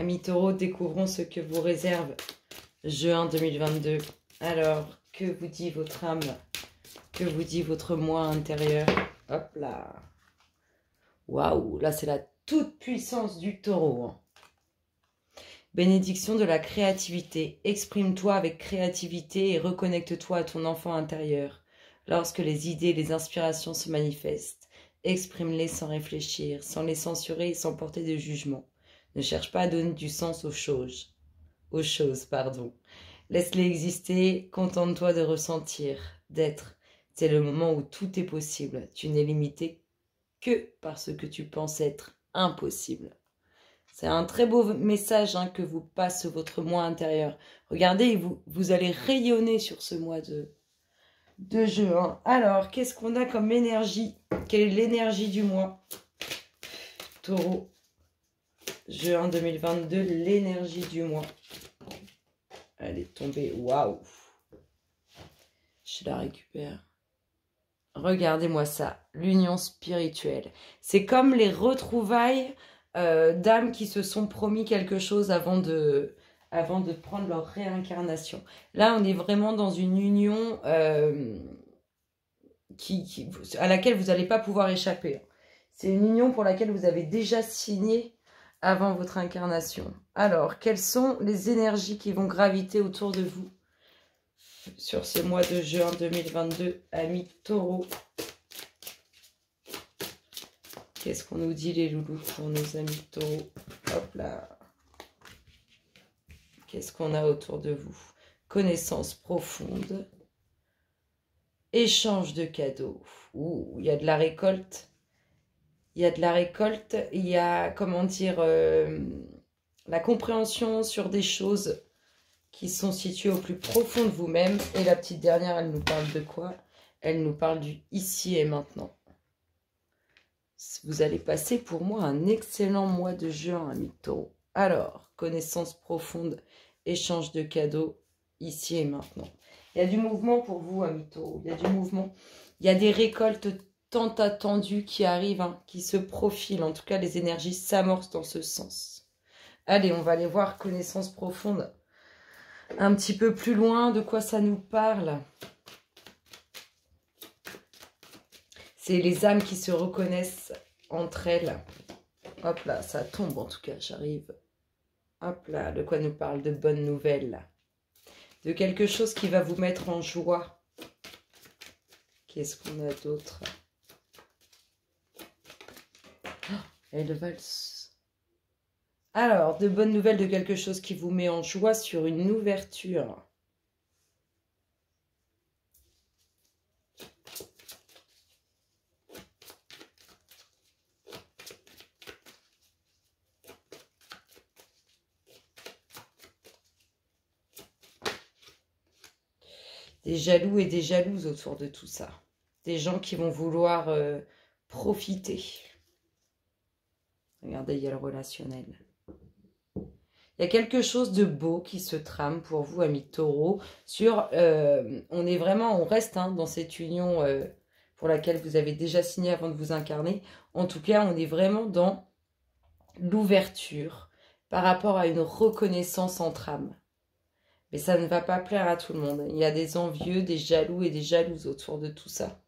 Amis taureaux, découvrons ce que vous réserve juin 2022. Alors, que vous dit votre âme? Que vous dit votre moi intérieur? Hop là. Waouh, là c'est la toute puissance du taureau. Hein. Bénédiction de la créativité. Exprime-toi avec créativité et reconnecte-toi à ton enfant intérieur. Lorsque les idées, les inspirations se manifestent, exprime-les sans réfléchir, sans les censurer et sans porter de jugement. Ne cherche pas à donner du sens aux choses. Laisse-les exister, contente-toi de ressentir, d'être. C'est le moment où tout est possible. Tu n'es limité que par ce que tu penses être impossible. C'est un très beau message hein, que vous passe votre moi intérieur. Regardez, vous allez rayonner sur ce mois de juin. Alors, qu'est-ce qu'on a comme énergie? Quelle est l'énergie du mois? Taureau, juin 2022, l'énergie du mois. Elle est tombée, waouh! Je la récupère. Regardez-moi ça, l'union spirituelle. C'est comme les retrouvailles d'âmes qui se sont promis quelque chose avant de prendre leur réincarnation. Là, on est vraiment dans une union à laquelle vous n'allez pas pouvoir échapper. C'est une union pour laquelle vous avez déjà signé avant votre incarnation. Alors, quelles sont les énergies qui vont graviter autour de vous sur ce mois de juin 2022, amis taureaux? Qu'est-ce qu'on nous dit les loulous pour nos amis taureaux? Hop là. Qu'est-ce qu'on a autour de vous? Connaissance profonde. Échange de cadeaux. Ouh, il y a de la récolte. Il y a de la récolte. Il y a, comment dire, la compréhension sur des choses qui sont situées au plus profond de vous-même. Et la petite dernière, elle nous parle de quoi? Elle nous parle du ici et maintenant. Vous allez passer pour moi un excellent mois de juin, amis taureaux. Alors, connaissance profonde, échange de cadeaux, ici et maintenant. Il y a du mouvement pour vous, amis taureaux. Il y a du mouvement. Il y a des récoltes tant attendues qui arrivent, hein, qui se profilent. En tout cas, les énergies s'amorcent dans ce sens. Allez, on va aller voir connaissance profonde. Un petit peu plus loin, de quoi ça nous parle? C'est les âmes qui se reconnaissent entre elles. Hop là, ça tombe en tout cas, j'arrive. Hop là, de quoi nous parle? De bonnes nouvelles. De quelque chose qui va vous mettre en joie. Qu'est-ce qu'on a d'autre? Oh, elle valse. Alors, de bonnes nouvelles de quelque chose qui vous met en joie sur une ouverture. Des jaloux et des jalouses autour de tout ça. Des gens qui vont vouloir profiter. Regardez, il y a le relationnel. Il y a quelque chose de beau qui se trame pour vous, amis taureaux. On reste hein, dans cette union pour laquelle vous avez déjà signé avant de vous incarner. En tout cas, on est vraiment dans l'ouverture par rapport à une reconnaissance entre âmes. Mais ça ne va pas plaire à tout le monde. Il y a des envieux, des jaloux et des jalouses autour de tout ça.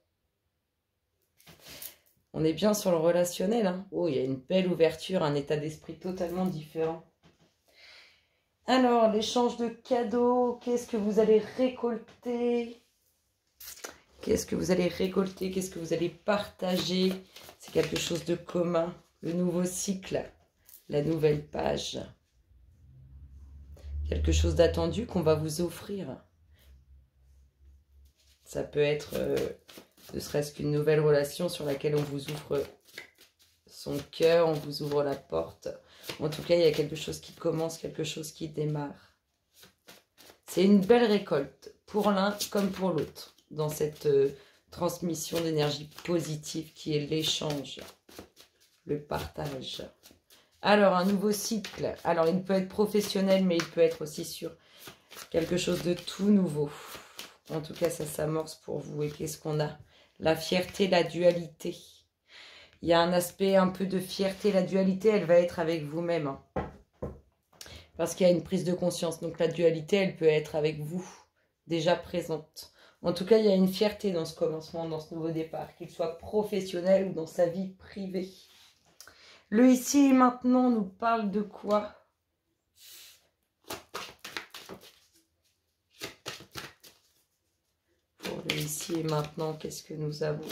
On est bien sur le relationnel. Hein. Oh, il y a une belle ouverture, un état d'esprit totalement différent. Alors, l'échange de cadeaux, qu'est-ce que vous allez récolter? Qu'est-ce que vous allez récolter? Qu'est-ce que vous allez partager? C'est quelque chose de commun. Le nouveau cycle, la nouvelle page. Quelque chose d'attendu qu'on va vous offrir. Ça peut être ne serait-ce qu'une nouvelle relation sur laquelle on vous ouvre son cœur, on vous ouvre la porte. En tout cas, il y a quelque chose qui commence, quelque chose qui démarre. C'est une belle récolte pour l'un comme pour l'autre dans cette transmission d'énergie positive qui est l'échange, le partage. Alors, un nouveau cycle. Alors, il peut être professionnel, mais il peut être aussi sur quelque chose de tout nouveau. En tout cas, ça s'amorce pour vous. Et qu'est-ce qu'on a? La fierté, la dualité. Il y a un aspect un peu de fierté. La dualité, elle va être avec vous-même. Hein. Parce qu'il y a une prise de conscience. Donc la dualité, elle peut être avec vous, déjà présente. En tout cas, il y a une fierté dans ce commencement, dans ce nouveau départ, qu'il soit professionnel ou dans sa vie privée. Le ici et maintenant nous parle de quoi? Pour le ici et maintenant, qu'est-ce que nous avons?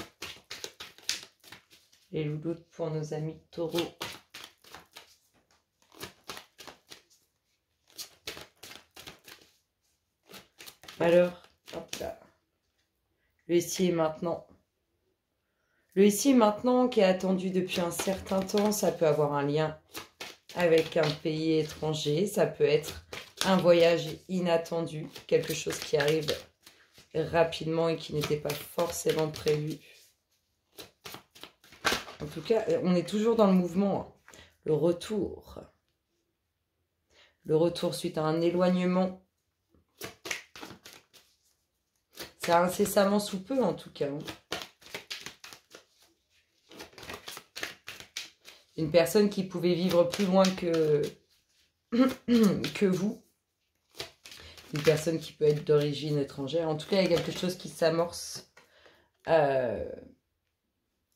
Les louloutes pour nos amis taureaux. Alors, hop là. Le ici et maintenant. Le ici et maintenant qui est attendu depuis un certain temps, ça peut avoir un lien avec un pays étranger. Ça peut être un voyage inattendu, quelque chose qui arrive rapidement et qui n'était pas forcément prévu. En tout cas, on est toujours dans le mouvement. Le retour. Le retour suite à un éloignement. C'est incessamment sous peu, en tout cas. Une personne qui pouvait vivre plus loin que, que vous. Une personne qui peut être d'origine étrangère. En tout cas, il y a quelque chose qui s'amorce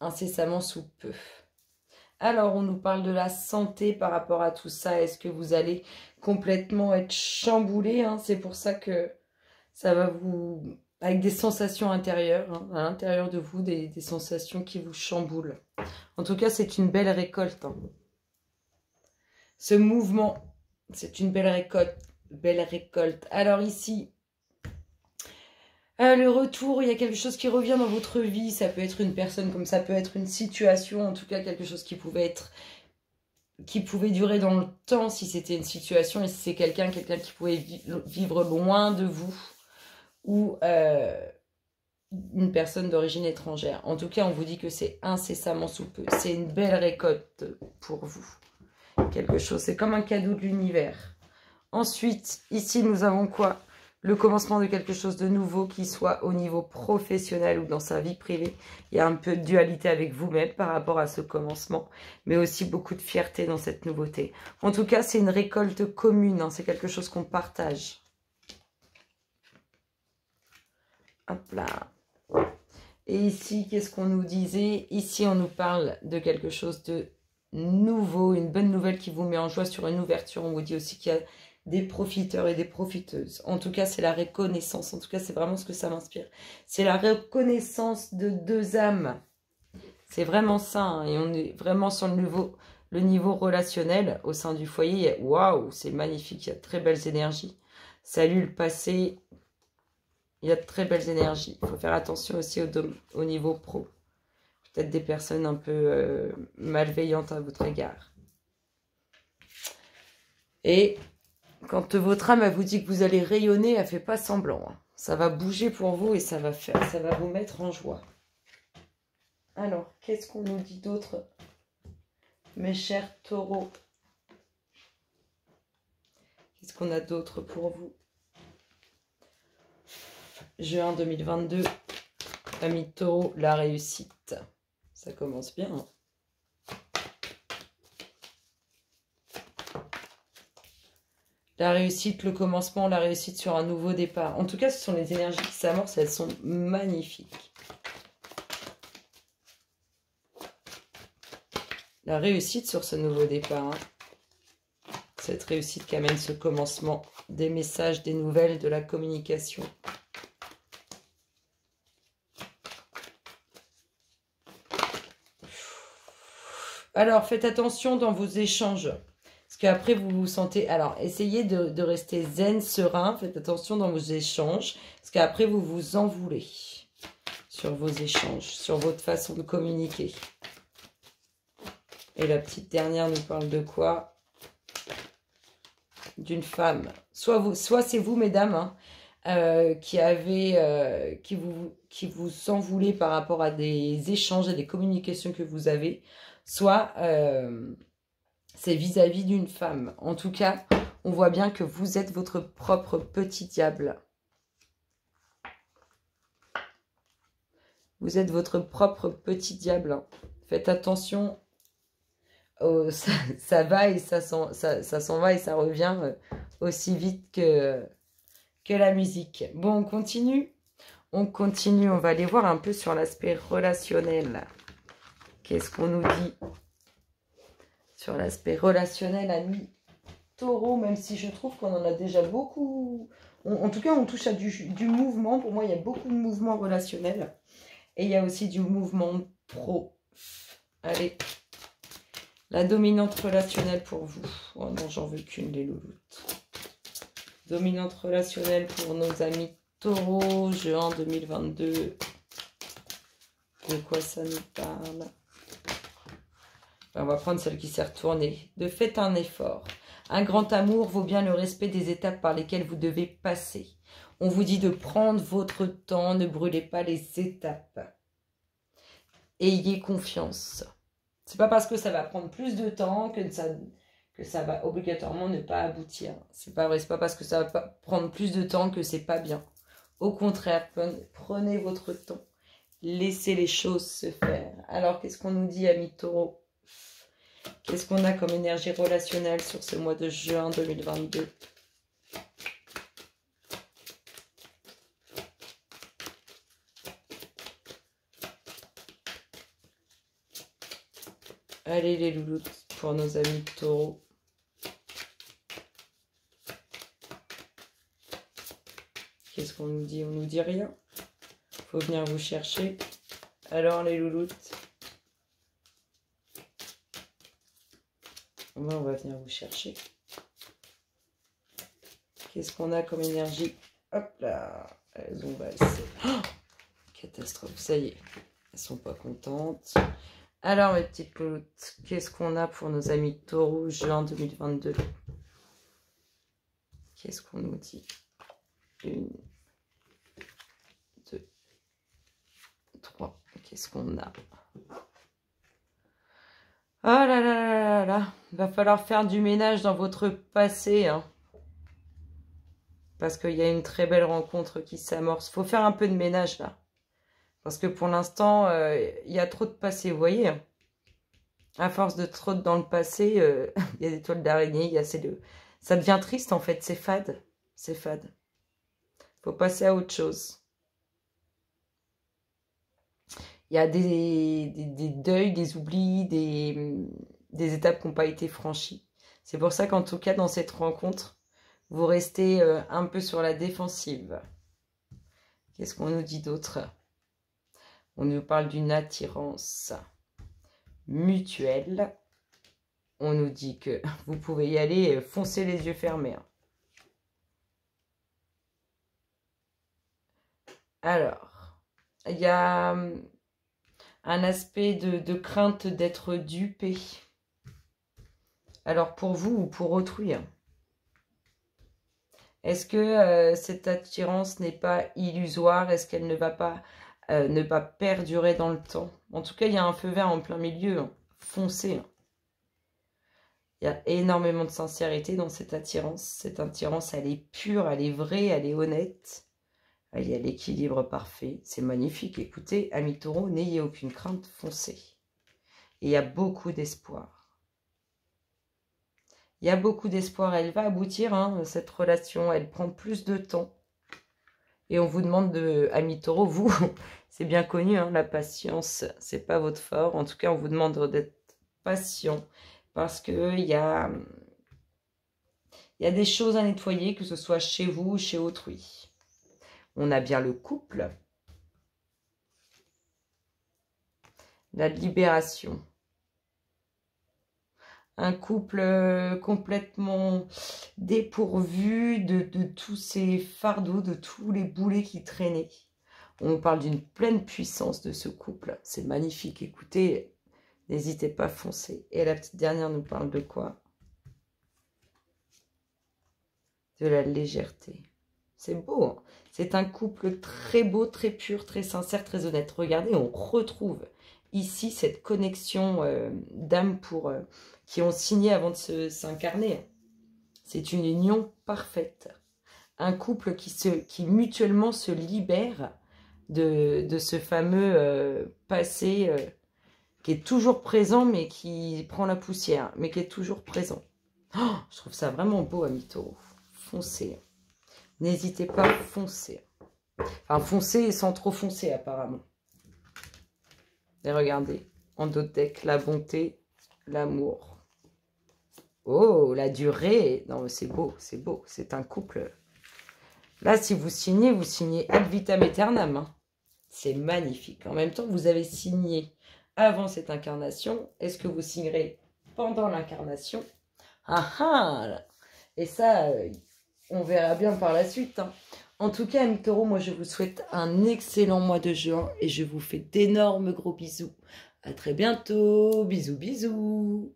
incessamment sous peu. Alors, on nous parle de la santé par rapport à tout ça. Est-ce que vous allez complètement être chamboulé, hein? C'est pour ça que ça va vous... Avec des sensations intérieures, hein, à l'intérieur de vous, des sensations qui vous chamboulent. En tout cas, c'est une belle récolte. Hein. Ce mouvement, c'est une belle récolte. Belle récolte. Alors ici, le retour, il y a quelque chose qui revient dans votre vie. Ça peut être une personne, comme ça peut être une situation. En tout cas, quelque chose qui pouvait être... qui pouvait durer dans le temps si c'était une situation. Et si c'est quelqu'un qui pouvait vivre loin de vous. Ou une personne d'origine étrangère. En tout cas, on vous dit que c'est incessamment sous peu. C'est une belle récolte pour vous. Quelque chose, c'est comme un cadeau de l'univers. Ensuite, ici, nous avons quoi? Le commencement de quelque chose de nouveau, qui soit au niveau professionnel ou dans sa vie privée. Il y a un peu de dualité avec vous-même par rapport à ce commencement, mais aussi beaucoup de fierté dans cette nouveauté. En tout cas, c'est une récolte commune, hein, c'est quelque chose qu'on partage. Hop là. Et ici, qu'est-ce qu'on nous disait? Ici, on nous parle de quelque chose de nouveau, une bonne nouvelle qui vous met en joie sur une ouverture. On vous dit aussi qu'il y a des profiteurs et des profiteuses. En tout cas, c'est la reconnaissance. En tout cas, c'est vraiment ce que ça m'inspire. C'est la reconnaissance de deux âmes. C'est vraiment ça. Hein. Et on est vraiment sur le niveau relationnel au sein du foyer. Waouh, c'est magnifique. Il y a de très belles énergies. Salut le passé. Il y a de très belles énergies. Il faut faire attention aussi au niveau pro. Peut-être des personnes un peu malveillantes à votre égard. Et quand votre âme elle vous dit que vous allez rayonner, elle ne fait pas semblant. Hein. Ça va bouger pour vous et ça va vous mettre en joie. Alors, qu'est-ce qu'on nous dit d'autre, mes chers taureaux? Qu'est-ce qu'on a d'autre pour vous? Juin 2022, ami taureau, la réussite. Ça commence bien. Hein. La réussite, le commencement, la réussite sur un nouveau départ. En tout cas, ce sont les énergies qui s'amorcent, elles sont magnifiques. La réussite sur ce nouveau départ. Hein. Cette réussite qui amène ce commencement, des messages, des nouvelles, de la communication. Alors, faites attention dans vos échanges. Parce qu'après, vous vous sentez... Alors, essayez de rester zen, serein. Faites attention dans vos échanges. Parce qu'après, vous vous en voulez sur vos échanges, sur votre façon de communiquer. Et la petite dernière nous parle de quoi? D'une femme. Soit c'est vous, mesdames, hein, qui vous en voulez par rapport à des échanges et des communications que vous avez. Soit c'est vis-à-vis d'une femme. En tout cas, on voit bien que vous êtes votre propre petit diable. Vous êtes votre propre petit diable. Faites attention ça va et ça s'en va et ça revient aussi vite que la musique. Bon, on continue. On continue, on va aller voir un peu sur l'aspect relationnel. Qu'est-ce qu'on nous dit sur l'aspect relationnel, amis Taureau, même si je trouve qu'on en a déjà beaucoup. En tout cas, on touche à du mouvement. Pour moi, il y a beaucoup de mouvements relationnels. Et il y a aussi du mouvement pro. Allez. La dominante relationnelle pour vous. Oh non, j'en veux qu'une, les louloutes. Dominante relationnelle pour nos amis Taureau, juin 2022. De quoi ça nous parle? On va prendre celle qui s'est retournée. De faites un effort. Un grand amour vaut bien le respect des étapes par lesquelles vous devez passer. On vous dit de prendre votre temps, ne brûlez pas les étapes. Ayez confiance. C'est pas parce que ça va prendre plus de temps que ça va obligatoirement ne pas aboutir. C'est pas vrai, c'est pas parce que ça va pas prendre plus de temps que c'est pas bien. Au contraire, prenez votre temps. Laissez les choses se faire. Alors, qu'est-ce qu'on nous dit, amis Taureau? Qu'est-ce qu'on a comme énergie relationnelle sur ce mois de juin 2022? Allez les louloutes pour nos amis Taureau. Qu'est-ce qu'on nous dit? On nous dit rien. Faut venir vous chercher. Alors les louloutes. On va venir vous chercher. Qu'est-ce qu'on a comme énergie? Hop là. Elles ont valsé. Oh, catastrophe. Ça y est. Elles sont pas contentes. Alors mes petites louloutes. Qu'est-ce qu'on a pour nos amis Taureau juin 2022? Qu'est-ce qu'on nous dit? 1, 2, 3. Qu'est-ce qu'on a? Oh là là là là là. Il va falloir faire du ménage dans votre passé. Hein. Parce qu'il y a une très belle rencontre qui s'amorce. Il faut faire un peu de ménage là. Parce que pour l'instant, il y a trop de passé. Vous voyez hein. À force de trop dans le passé, il y a des toiles d'araignée. Il y a ça devient triste en fait. C'est fade. C'est fade. Il faut passer à autre chose. Il y a des deuils, des oublis, des étapes qui n'ont pas été franchies. C'est pour ça qu'en tout cas, dans cette rencontre, vous restez un peu sur la défensive. Qu'est-ce qu'on nous dit d'autre? On nous parle d'une attirance mutuelle. On nous dit que vous pouvez y aller, foncer les yeux fermés. Hein. Alors, il y a un aspect de crainte d'être dupé. Alors, pour vous ou pour autrui. Hein. Est-ce que cette attirance n'est pas illusoire? Est-ce qu'elle ne va pas ne pas perdurer dans le temps? En tout cas, il y a un feu vert en plein milieu. Hein. Foncé. Hein. Il y a énormément de sincérité dans cette attirance. Cette attirance, elle est pure, elle est vraie, elle est honnête. Il y a l'équilibre parfait. C'est magnifique. Écoutez, amis Taureau, n'ayez aucune crainte, foncez. Et il y a beaucoup d'espoir. Il y a beaucoup d'espoir. Elle va aboutir, hein, cette relation. Elle prend plus de temps. Et on vous demande amis Taureau, vous, c'est bien connu, hein, la patience, c'est pas votre fort. En tout cas, on vous demande d'être patient. Parce qu'il y a des choses à nettoyer, que ce soit chez vous ou chez autrui. On a bien le couple. La libération. Un couple complètement dépourvu de tous ces fardeaux, de tous les boulets qui traînaient. On nous parle d'une pleine puissance de ce couple. C'est magnifique. Écoutez, n'hésitez pas à foncer. Et la petite dernière nous parle de quoi? De la légèreté. C'est beau, hein? C'est un couple très beau, très pur, très sincère, très honnête. Regardez, on retrouve ici cette connexion d'âme qui ont signé avant de s'incarner. C'est une union parfaite. Un couple qui mutuellement se libère de ce fameux passé qui est toujours présent, mais qui prend la poussière, mais qui est toujours présent. Oh, je trouve ça vraiment beau, amis taureaux. Foncez. N'hésitez pas, foncez. Enfin, foncez sans trop foncer, apparemment. Et regardez, en dos de deck, la bonté, l'amour. Oh, la durée. Non, c'est beau, c'est beau. C'est un couple. Là, si vous signez ad vitam aeternam. Hein. C'est magnifique. En même temps, vous avez signé avant cette incarnation. Est-ce que vous signerez pendant l'incarnation? Ah ah! Et ça, on verra bien par la suite. Hein. En tout cas, amis taureaux, moi, je vous souhaite un excellent mois de juin et je vous fais d'énormes gros bisous. À très bientôt. Bisous, bisous.